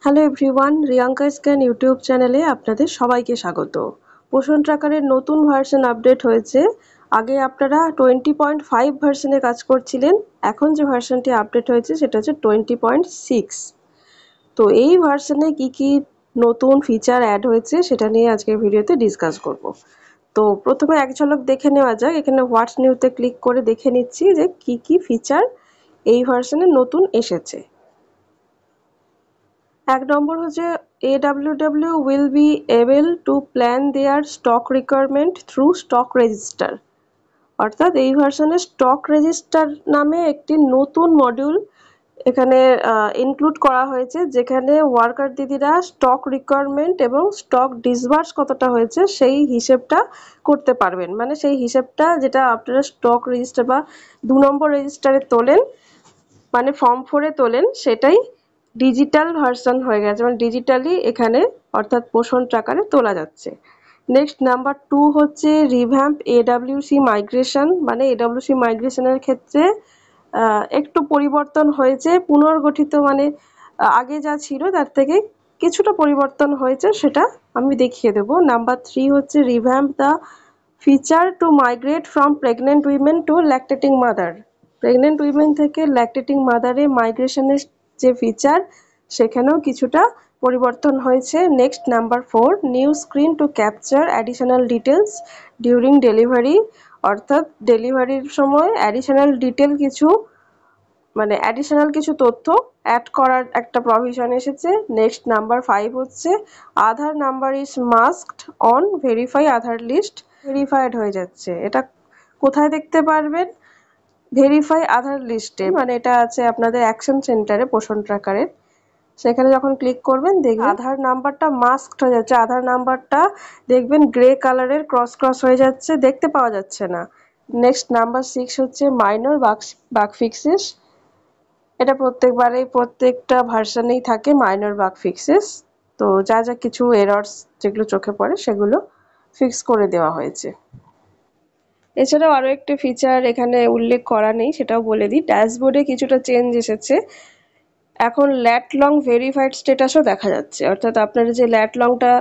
Hello everyone, Riyanka scan YouTube চ্যানেলে আপনাদের সবাইকে স্বাগত। পোষণ ট্র্যাকারের নতুন ভার্সন আপডেট হয়েছে। আগে আপনারা 20.5 ভার্সনে কাজ করছিলেন, এখন যে ভার্সনটি আপডেট হয়েছে সেটা হচ্ছে 20.6। তো এই ভার্সনে কি কি নতুন ফিচার অ্যাড হয়েছে সেটা নিয়ে আজকের ভিডিওতে ডিসকাস করব। তো প্রথমে এক ঝলক দেখে নেওয়া যাক। এখানে হোয়াটস নিউতে ক্লিক করে দেখে নিচ্ছি যে কি কি ফিচার এই ভার্সনে নতুন এসেছে। এক নম্বর হচ্ছে AWW will be able to plan their stock requirement through stock register। অর্থাৎ এই ভার্সনে স্টক রেজিস্টার নামে একটি নতুন মডিউল এখানে ইনক্লুড করা হয়েছে, যেখানে ওয়ার্কার দিদিরা স্টক রিকোয়ারমেন্ট এবং স্টক ডিসবার্স কতটা হয়েছে সেই হিসেবটা করতে পারবেন। মানে সেই হিসেবটা যেটা আপনারা স্টক রেজিস্টার বা 2 নম্বর রেজিস্টারে তোলেন, মানে ফর্ম 4-এ তোলেন, সেটাই ডিজিটাল ভার্সন হয়ে গেছে, মানে ডিজিটালি এখানে অর্থাৎ পোষণ ট্র্যাকারে তোলা যাচ্ছে। নেক্সট নাম্বার 2 হচ্ছে রিভ্যাম্প এডাব্লিউসি মাইগ্রেশন। মানে এডাব্লিউসি মাইগ্রেশনের ক্ষেত্রে একটু পরিবর্তন হয়েছে, পুনর্গঠিত, মানে আগে যা ছিল তার থেকে কিছুটা পরিবর্তন হয়েছে, সেটা আমি দেখিয়ে দেবো। নাম্বার 3 হচ্ছে revamp the feature two migrate from pregnant women two lactating mother. Pregnant women থেকে ল্যাকটেটিং মাদারে মাইগ্রেশনের যে ফিচার, সেখানেও কিছুটা পরিবর্তন হয়েছে। Next number 4, new screen to capture additional details during delivery. অর্থাৎ ডেলিভারির সময় অ্যাডিশনাল ডিটেল কিছু, মানে অ্যাডিশনাল কিছু তথ্য অ্যাড করার একটা প্রভিশন এসেছে। নেক্সট নাম্বার 5 হচ্ছে Aadhaar number is masked on verify Aadhaar list. Verified হয়ে যাচ্ছে, এটা কোথায় দেখতে পারবেন? ভেরিফাই আধার লিস্টে, মানে এটা আছে আপনাদের অ্যাকশন সেন্টারে পোষণ ট্র্যাকারের। সেখানে যখন ক্লিক করবেন দেখবেন আধার নাম্বারটা মাস্কড হয়ে যাচ্ছে। আধার নাম্বারটা দেখবেন গ্রে কালারের ক্রস ক্রস হয়ে যাচ্ছে, দেখতে পাওয়া যাচ্ছে না। নেক্সট নাম্বার 6 হচ্ছে মাইনর বাগ ফিক্সেস। এটা প্রত্যেকবারেই প্রত্যেকটা ভার্সনেই থাকে মাইনর বাগ ফিক্সেস। তো যা যা কিছু এরর্স যেগুলো চোখে পড়ে সেগুলো ফিক্স করে দেওয়া হয়েছে। এছাড়াও আরও একটি ফিচার এখানে উল্লেখ করা নেই, সেটাও বলে দিই। ড্যাশবোর্ডে কিছুটা চেঞ্জ এসেছে। এখন ল্যাট লং ভেরিফাইড স্ট্যাটাসও দেখা যাচ্ছে। অর্থাৎ আপনারা যে ল্যাট লংটা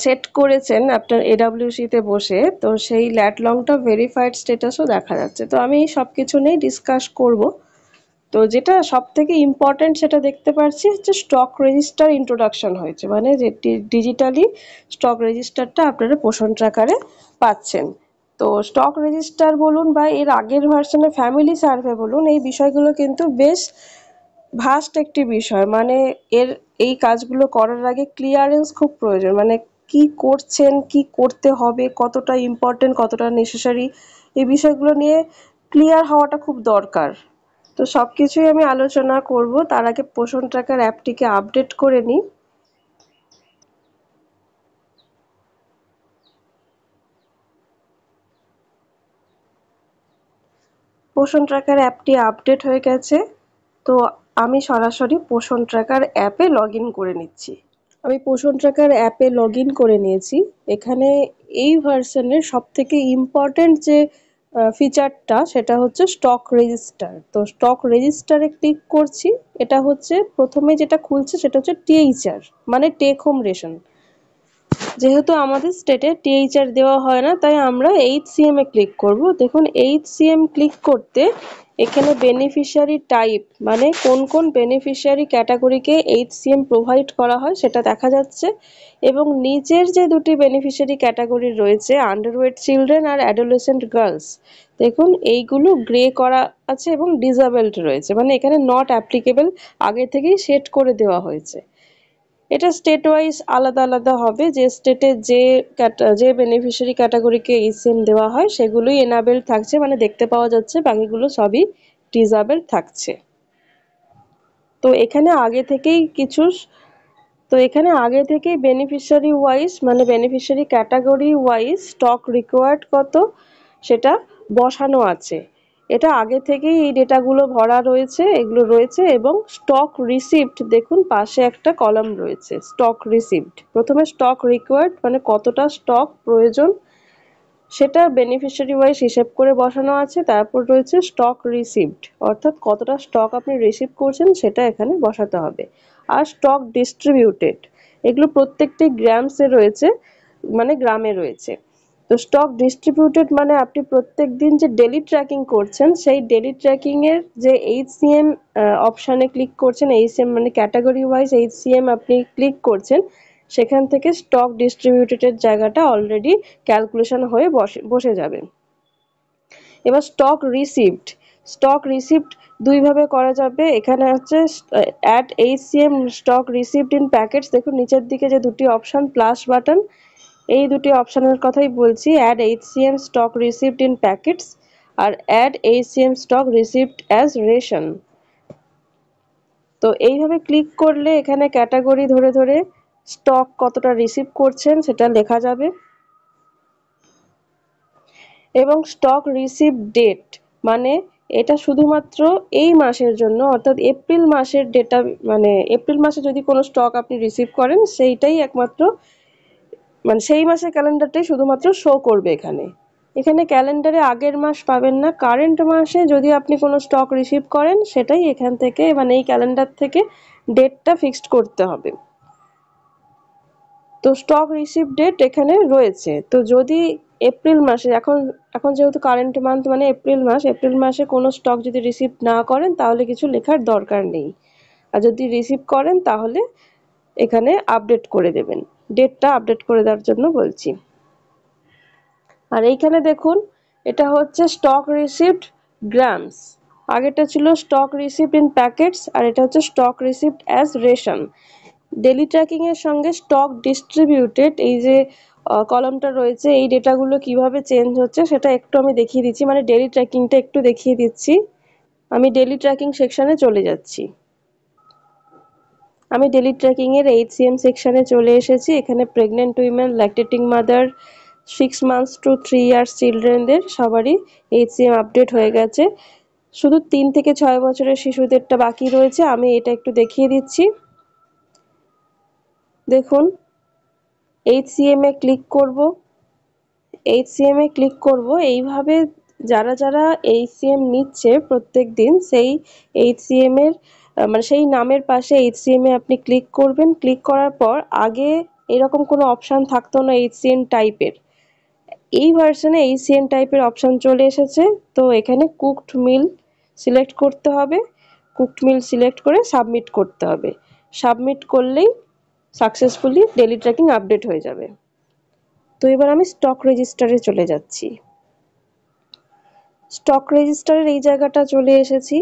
সেট করেছেন আপনার এডাব্লিউসিতে বসে, তো সেই ল্যাট লংটা ভেরিফাইড স্ট্যাটাসও দেখা যাচ্ছে। তো আমি সব কিছু নিয়েই ডিসকাস করব। তো যেটা সব থেকে ইম্পর্টেন্ট সেটা দেখতে পাচ্ছি হচ্ছে স্টক রেজিস্টার ইন্ট্রোডাকশন হয়েছে, মানে যে ডিজিটালি স্টক রেজিস্টারটা আপনারা পোষণ ট্র্যাকারে পাচ্ছেন। তো স্টক রেজিস্টার বলুন বা এর আগের ভার্সনে ফ্যামিলি সার্ভে বলুন, এই বিষয়গুলো কিন্তু বেশ ভাস্ট একটি বিষয়। মানে এই কাজগুলো করার আগে ক্লিয়ারেন্স খুব প্রয়োজন। মানে কি করছেন, কি করতে হবে, কতটা ইম্পর্টেন্ট, কতটা নেসেসারি, এই বিষয়গুলো নিয়ে ক্লিয়ার হওয়াটা খুব দরকার। তো সবকিছুই আমি আলোচনা করব। তার আগে পোষণ ট্র্যাকার অ্যাপটিকে আপডেট করে নিই। পোষণ ট্র্যাকার অ্যাপটি আপডেট হয়ে গেছে। তো আমি সরাসরি পোষণ ট্র্যাকার অ্যাপে লগ ইন করে নিচ্ছি। আমি পোষণ ট্র্যাকার অ্যাপে লগ ইন করে নিয়েছি। এখানে এই ভার্সনের সব থেকে ইম্পর্টেন্ট যে ফিচারটা সেটা হচ্ছে স্টক রেজিস্টার। তো স্টক রেজিস্টারে ক্লিক করছি। এটা হচ্ছে প্রথমে যেটা খুলছে সেটা হচ্ছে টিএইচআর, মানে টেক হোম রেশন। যেহেতু আমাদের স্টেটে টিএইচআর দেওয়া হয় না, তাই আমরা এইচসিএম এ ক্লিক করব। দেখুন এইচসিএম ক্লিক করতে এখানে বেনিফিশিয়ারি টাইপ, মানে কোন কোন বেনিফিশিয়ারি ক্যাটাগরিকে এইচসিএম প্রোভাইড করা হয় সেটা দেখা যাচ্ছে। এবং নিচের যে দুটি বেনিফিশিয়ারি ক্যাটাগরি রয়েছে, underweight children are adolescent girls, দেখুন এইগুলো গ্রে করা আছে এবং ডিসেবলড রয়েছে, মানে এখানে নট অ্যাপ্লিকেবল আগে থেকেই সেট করে দেওয়া হয়েছে। এটা স্টেট ওয়াইজ আলাদা আলাদা হবে। যে স্টেটে যে বেনিফিশিয়ারি ক্যাটাগরিকে ইসিএম দেওয়া হয় সেগুলোই এনাবেল থাকছে, মানে দেখতে পাওয়া যাচ্ছে, বাকিগুলো সবই ডিসেবল থাকছে। তো এখানে আগে থেকেই কিছু তো এখানে আগে থেকেই বেনিফিশিয়ারি ওয়াইজ, মানে beneficiary category wise stock required কত সেটা বসানো আছে। এটা আগে থেকেই এই ডেটাগুলো ভরা রয়েছে, এগুলো রয়েছে। এবং স্টক রিসিভড, দেখুন পাশে একটা কলাম রয়েছে স্টক রিসিভড। প্রথমে স্টক রিকোয়ার্ড, মানে কতটা স্টক প্রয়োজন, সেটা বেনিফিশিয়ারি ওয়াইজ হিসেব করে বসানো আছে। তারপর রয়েছে স্টক রিসিভড, অর্থাৎ কতটা স্টক আপনি রিসিভ করছেন সেটা এখানে বসাতে হবে। আর স্টক ডিস্ট্রিবিউটেড, এগুলো প্রত্যেকটি গ্রামসে রয়েছে, মানে গ্রামে রয়েছে। তো স্টক ডিস্ট্রিবিউটেড মানে আপনি প্রত্যেক দিন যে ডেলি ট্র্যাকিং করছেন, সেই ডেলি ট্র্যাকিং এর যে এইচসিএম অপশানে ক্লিক করছেন, এইচসিএম মানে ক্যাটাগরি ওয়াইজ এইচসিএম আপনি ক্লিক করছেন, সেখান থেকে স্টক ডিস্ট্রিবিউটেড জায়গাটা অলরেডি ক্যালকুলেশন হয়ে বসে যাবে। এবার স্টক রিসিভড দুইভাবে করা যাবে। এখানে হচ্ছে add HCM stock received in packets, দেখুন নিচের দিকে যে দুটি অপশন প্লাস বাটন, এই দুটি অপশনের কথাই বলছি, add HCM stock received in packets আর add HCM stock received as ration. তো এইভাবে ক্লিক করলে এখানে ক্যাটাগরি ধরে ধরে স্টক কতটা রিসিভ করছেন সেটা লেখা যাবে। এবং স্টক রিসিভ ডেট মানে এটা শুধুমাত্র এই মাসের জন্য, অর্থাৎ এপ্রিল মাসের ডেটা, মানে এপ্রিল মাসে যদি কোনো স্টক আপনি রিসিভ করেন সেইটাই একমাত্র, মানে সেই মাসের ক্যালেন্ডারটাই শুধুমাত্র শো করবে এখানে। এখানে ক্যালেন্ডারে আগের মাস পাবেন না, কারেন্ট মাসে যদি আপনি কোনো স্টক রিসিভ করেন সেটাই এখান থেকে, মানে এই ক্যালেন্ডার থেকে ডেটটা ফিক্সড করতে হবে। তো স্টক রিসিভ ডেট এখানে রয়েছে। তো যদি এপ্রিল মাসে, এখন এখন যেহেতু কারেন্ট মান্থ মানে এপ্রিল মাসে কোনো স্টক যদি রিসিভ না করেন তাহলে কিছু লেখার দরকার নেই, আর যদি রিসিভ করেন তাহলে এখানে আপডেট করে দেবেন, ডেটটা আপডেট করে দেওয়ার জন্য বলছি। আর এইখানে দেখুন এটা হচ্ছে স্টক রিসিভড গ্রামস, আগেটা ছিল স্টক রিসিভড ইন প্যাকেটস আর এটা হচ্ছে stock received as ration. Daily tracking এর সঙ্গে স্টক ডিস্ট্রিবিউটেড এই যে কলামটা রয়েছে, এই ডেটাগুলো কিভাবে চেঞ্জ হচ্ছে সেটা একটু আমি দেখিয়ে দিচ্ছি, মানে ডেলি ট্র্যাকিংটা একটু দেখিয়ে দিচ্ছি। আমি ডেলি ট্র্যাকিং সেকশনে চলে যাচ্ছি। আমি ডেলি ট্র্যাকিং এর এইচসিএম সেকশনে চলে এসেছি। এখানে pregnant women, lactating mother, 6 months to 3 years চিলড্রেনদের সবারই এইচসিএম আপডেট হয়ে গেছে। শুধু 3 থেকে 6 বছরের শিশুদেরটা বাকি রয়েছে। আমি এটা একটু দেখিয়ে দিচ্ছি। দেখুন এইচসিএম এ ক্লিক করব, এইভাবে যারা যারা এইচসিএম নিচ্ছে প্রত্যেক দিন, সেই এইচসিএম এর মানে সেই নামের পাশে এইচসিএম এ আপনি ক্লিক করবেন। ক্লিক করার পর আগে এরকম কোনো অপশান থাকতো না এইচসিএম টাইপের, এই ভার্সনে এইচসিএম টাইপের অপশান চলে এসেছে। তো এখানে কুকড মিল সিলেক্ট করতে হবে, কুকড মিল সিলেক্ট করে সাবমিট করতে হবে। সাবমিট করলেই সাকসেসফুলি ডেলি ট্র্যাকিং আপডেট হয়ে যাবে। তো এবার আমি স্টক রেজিস্টারে চলে যাচ্ছি। স্টক রেজিস্টারের এই জায়গাটা চলে এসেছি।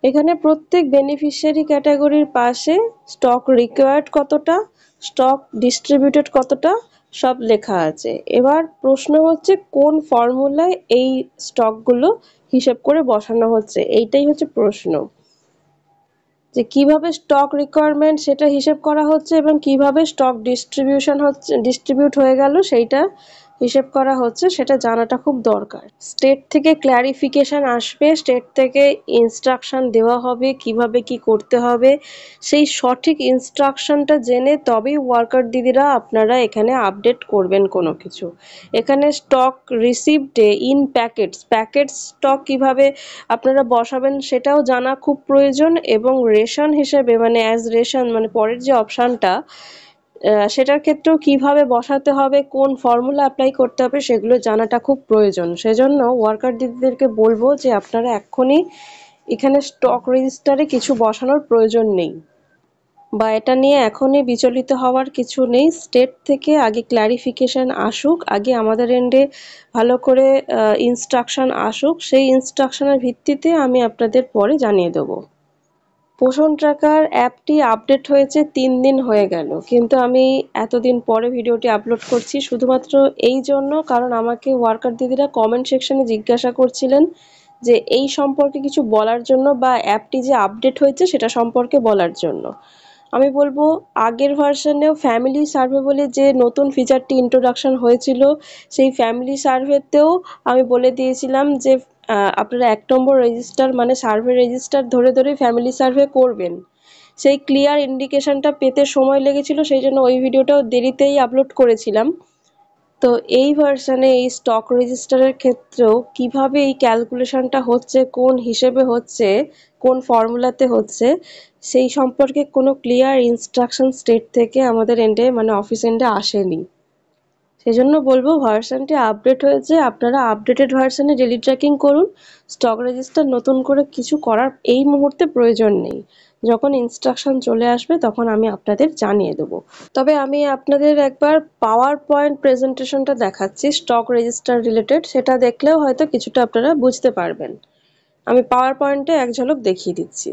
এখানে প্রত্যেক বেনিফিশিয়ারি ক্যাটাগরির পাশে স্টক রিকোয়ার্ড কতটা, স্টক ডিস্ট্রিবিউটেড কতটা সব লেখা আছে। এবার প্রশ্ন হচ্ছে কোন ফর্মুলায় এই স্টকগুলো হিসেব করে বসানো হচ্ছে, এইটাই হচ্ছে প্রশ্ন, যে কিভাবে স্টক রিকোয়ারমেন্ট সেটা হিসেব করা হচ্ছে এবং কিভাবে স্টক ডিস্ট্রিবিউট হয়ে গেল সেইটা হিসেব করা হচ্ছে, সেটা জানাটা খুব দরকার। স্টেট থেকে ক্ল্যারিফিকেশন আসবে, স্টেট থেকে ইনস্ট্রাকশন দেওয়া হবে কিভাবে কি করতে হবে, সেই সঠিক ইনস্ট্রাকশনটা জেনে তবেই ওয়ার্কার দিদিরা আপনারা এখানে আপডেট করবেন কোনো কিছু। এখানে স্টক রিসিভডে ইন প্যাকেটস স্টক কিভাবে আপনারা বসাবেন সেটাও জানা খুব প্রয়োজন, এবং রেশন হিসেবে মানে অ্যাজ রেশন মানে পরের যে অপশানটা সেটার ক্ষেত্রেও কিভাবে বসাতে হবে, কোন ফর্মুলা অ্যাপ্লাই করতে হবে সেগুলো জানাটা খুব প্রয়োজন। সেজন্য ওয়ার্কার দিদিদেরকে বলবো যে আপনারা এক্ষুনি এখানে স্টক রেজিস্টারে কিছু বসানোর প্রয়োজন নেই, বা এটা নিয়ে এখনই বিচলিত হওয়ার কিছু নেই। স্টেট থেকে আগে ক্ল্যারিফিকেশন আসুক, আগে আমাদের এন্ডে ভালো করে ইনস্ট্রাকশন আসুক, সেই ইনস্ট্রাকশনের ভিত্তিতে আমি আপনাদের পরে জানিয়ে দেবো। পোষণ ট্র্যাকার অ্যাপটি আপডেট হয়েছে 3 দিন হয়ে গেল, কিন্তু আমি এতদিন পরে ভিডিওটি আপলোড করছি শুধুমাত্র এই জন্য, কারণ আমাকে ওয়ার্কার দিদিরা কমেন্ট সেকশনে জিজ্ঞাসা করছিলেন যে এই সম্পর্কে কিছু বলার জন্য, বা অ্যাপটি যে আপডেট হয়েছে সেটা সম্পর্কে বলার জন্য। আমি বলবো আগের ভার্সনেও ফ্যামিলি সার্ভে বলে যে নতুন ফিচারটি ইন্ট্রোডাকশন হয়েছিল, সেই ফ্যামিলি সার্ভেতেও আমি বলে দিয়েছিলাম যে আপনারা 1 নম্বর রেজিস্টার মানে সার্ভে রেজিস্টার ধরে ধরে ফ্যামিলি সার্ভে করবেন। সেই ক্লিয়ার ইন্ডিকেশনটা পেতে সময় লেগেছিল, সেই জন্য ওই ভিডিওটাও দেরিতেই আপলোড করেছিলাম। তো এই ভার্সানে এই স্টক রেজিস্টারের ক্ষেত্রেও কিভাবে এই ক্যালকুলেশনটা হচ্ছে, কোন হিসেবে হচ্ছে, কোন ফর্মুলাতে হচ্ছে, সেই সম্পর্কে কোনো ক্লিয়ার ইনস্ট্রাকশন স্টেট থেকে আমাদের এন্ডে মানে অফিস এন্ডে আসেনি। সেজন্য বলবো ভার্সানটি আপডেট হয়েছে, আপনারা আপডেটেড ভার্সানে ডেলি ট্র্যাকিং করুন। স্টক রেজিস্টার নতুন করে কিছু করার এই মুহূর্তে প্রয়োজন নেই। যখন ইনস্ট্রাকশন চলে আসবে তখন আমি আপনাদের জানিয়ে দেবো। তবে আমি আপনাদের একবার পাওয়ার পয়েন্ট প্রেজেন্টেশনটা দেখাচ্ছি স্টক রেজিস্টার রিলেটেড, সেটা দেখলেও হয়তো কিছুটা আপনারা বুঝতে পারবেন। আমি পাওয়ার পয়েন্টে এক ঝলক দেখিয়ে দিচ্ছি।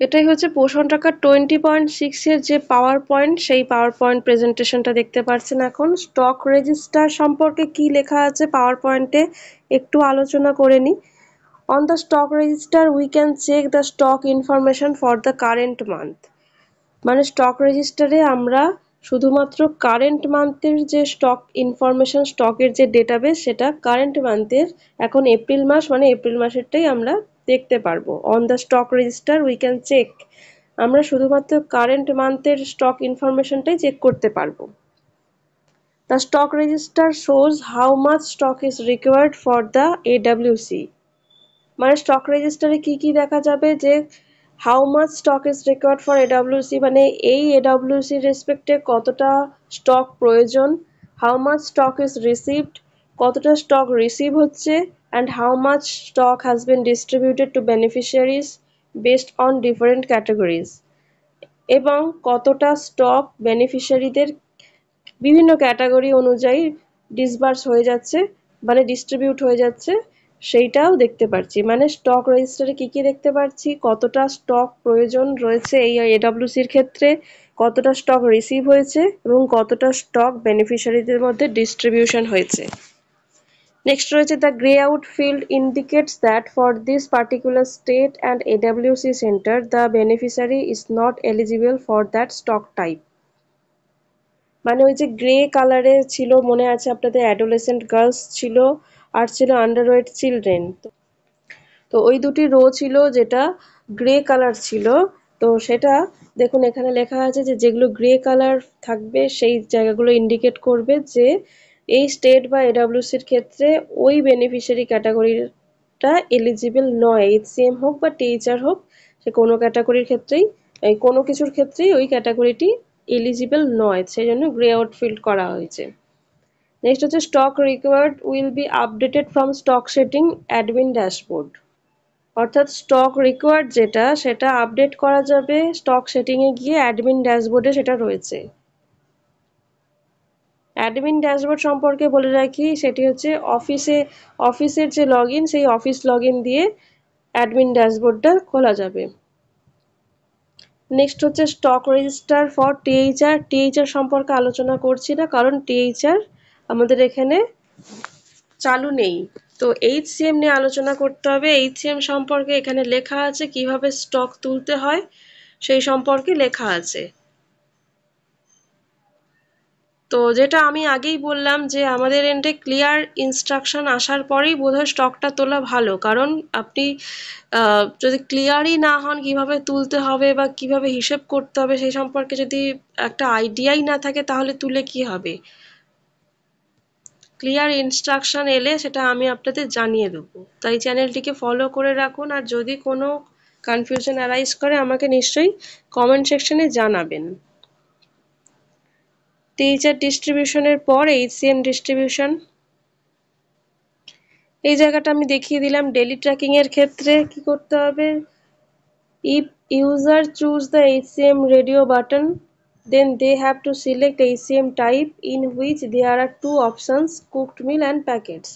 এটাই হচ্ছে পোষণ টাকা 20.6 এর যে পাওয়ার পয়েন্ট, সেই পাওয়ার পয়েন্ট প্রেজেন্টেশনটা দেখতে পাচ্ছেন। এখন স্টক রেজিস্টার সম্পর্কে কি লেখা আছে পাওয়ার পয়েন্টে একটু আলোচনা করে নিই। On the stock register we can check the stock information for the current month. মানে স্টক রেজিস্টারে আমরা শুধুমাত্র কারেন্ট মান্থের যে স্টক ইনফরমেশন, স্টকের যে ডেটাবেস, সেটা কারেন্ট মান্থের, এখন এপ্রিল মাস মানে এপ্রিল মাসেরটাই আমরা দেখতে পারবো। On the stock register we can check, আমরা শুধুমাত্র কারেন্ট মান্থের স্টক ইনফরমেশনটাই চেক করতে পারবো। The stock register shows how much stock is required for the AWC. মানে স্টক রেজিস্টারে কি কি দেখা যাবে, যে how much stock is required for AWC মানে এই এডাব্লিউসি রেসপেক্টে কতটা স্টক প্রয়োজন, how much stock is received, কতটা স্টক রিসিভ হচ্ছে, and how much stock has been distributed two beneficiaries based on different categories, এবং কতটা স্টক বেনিফিশিয়ারিদের বিভিন্ন ক্যাটাগরি অনুযায়ী ডিসবার্স হয়ে যাচ্ছে মানে ডিস্ট্রিবিউট হয়ে যাচ্ছে, সেইটাও দেখতে পাচ্ছি। মানে স্টক রেজিস্টারে কি কি দেখতে পাচ্ছি, কতটা স্টক প্রয়োজন রয়েছে এই এডাব্লিউসির ক্ষেত্রে, কতটা স্টক রিসিভ হয়েছে এবং কতটা স্টক বেনিফিশিয়ারিদের মধ্যে ডিস্ট্রিবিউশন হয়েছে। নেক্সট রয়েছে the grey out field indicates that for this particular state and AWC centre the beneficiary is not eligible for that stock type. মানে ওই যে গ্রে কালারে ছিল, মনে আছে আপনাদের, অ্যাডোলেসেন্ট গার্লস ছিল আর ছিল আন্ডারওয়েট চিলড্রেন। তো ওই দুটি রো ছিল যেটা গ্রে কালার ছিল। তো সেটা দেখুন এখানে লেখা আছে যে যেগুলো গ্রে কালার থাকবে সেই জায়গাগুলো ইন্ডিকেট করবে যে এই স্টেট বা এডাব্লিউসির ক্ষেত্রে ওই বেনিফিশিয়ারি ক্যাটাগরিটা এলিজিবল নয়, এইচসিএম হোক বা টিএইচআর হোক, সে কোনো ক্যাটাগরির ক্ষেত্রেই, এই কোনো কিছুর ক্ষেত্রেই ওই ক্যাটাগরিটি এলিজিবল নয়, সেই জন্য গ্রে আউট ফিল্ড করা হয়েছে। নেক্সট হচ্ছে stock required will be updated from stock setting admin dashboard. অর্থাৎ স্টক রিকোয়ার্ড যেটা, সেটা আপডেট করা যাবে স্টক সেটিংয়ে গিয়ে, অ্যাডমিন ড্যাশবোর্ডে সেটা রয়েছে। অ্যাডমিন ড্যাশবোর্ড সম্পর্কে বলে রাখি, সেটি হচ্ছে অফিসের যে লগ ইন, সেই অফিস লগ ইন দিয়ে অ্যাডমিন ড্যাশবোর্ডটা খোলা যাবে। নেক্সট হচ্ছে stock register for THR. THR সম্পর্কে আলোচনা করছি না, কারণ টিএইচআর আমাদের এখানে চালু নেই। তো এইচসিএম নিয়ে আলোচনা করতে হবে। এইচসিএম সম্পর্কে এখানে লেখা আছে, কিভাবে স্টক তুলতে হয় সেই সম্পর্কে লেখা আছে। তো যেটা আমি আগেই বললাম যে আমাদের এন্ডে ক্লিয়ার ইনস্ট্রাকশন আসার পরেই বোধহয় স্টকটা তোলা ভালো, কারণ আপনি যদি ক্লিয়ারই না হন কিভাবে তুলতে হবে বা কিভাবে হিসেব করতে হবে সেই সম্পর্কে যদি একটা আইডিয়াই না থাকে, তাহলে তুলে কি হবে। ক্লিয়ার ইনস্ট্রাকশন এলে সেটা আমি আপনাদের জানিয়ে দেবো। তাই চ্যানেলটিকে ফলো করে রাখুন, আর যদি কোনো কনফিউশন অ্যারাইজ করে আমাকে নিশ্চয়ই কমেন্ট সেকশনে জানাবেন। টিএইচআর ডিস্ট্রিবিউশনের পর এইচসিএম ডিস্ট্রিবিউশন, এই জায়গাটা আমি দেখিয়ে দিলাম। ডেলি ট্র্যাকিং এর ক্ষেত্রে কি করতে হবে, if user choose the HCM radio button, then they have to select HCM type in which there are two options, cooked meal and packets.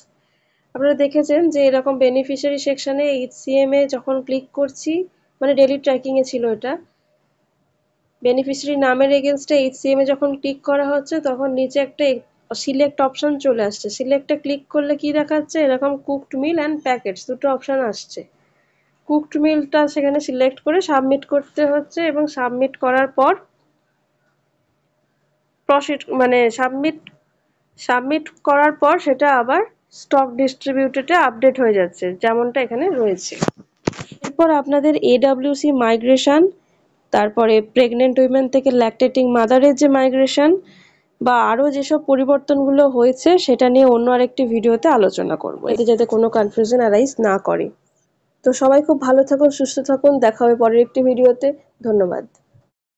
আপনারা দেখেছেন যে এরকম বেনিফিশিয়ারি সেকশনে এইচসিএম এ যখন ক্লিক করছি, মানে ডেলি ট্র্যাকিং এ ছিল এটা, বেনিফিশিয়ারি নামের এগেনস্টে এইচসিএম এ যখন ক্লিক করা হচ্ছে তখন নিচে একটা সিলেক্ট অপশন চলে আসছে। সিলেক্টে ক্লিক করলে কি দেখাচ্ছে, এরকম কুকড মিল অ্যান্ড প্যাকেটস দুটো অপশন আসছে। কুকড মিলটা সেখানে সিলেক্ট করে সাবমিট করতে হচ্ছে, এবং সাবমিট করার পর প্রসিড মানে সাবমিট করার পর সেটা আবার স্টক ডিস্ট্রিবিউটেডে আপডেট হয়ে যাচ্ছে, যেমনটা এখানে রয়েছে। এরপর আপনাদের এডাব্লিউসি মাইগ্রেশন, তারপরে প্রেগনেন্ট উইমেন থেকে ল্যাকটেটিং মাদারের যে মাইগ্রেশন, বা আরো যেসব পরিবর্তনগুলো হয়েছে সেটা নিয়ে অন্য আরেকটি ভিডিওতে আলোচনা করব, এতে যাতে কোনো কনফিউশন অ্যারাইজ না করে। তো সবাই খুব ভালো থাকুন, সুস্থ থাকুন, দেখা হবে পরের একটি ভিডিওতে। ধন্যবাদ।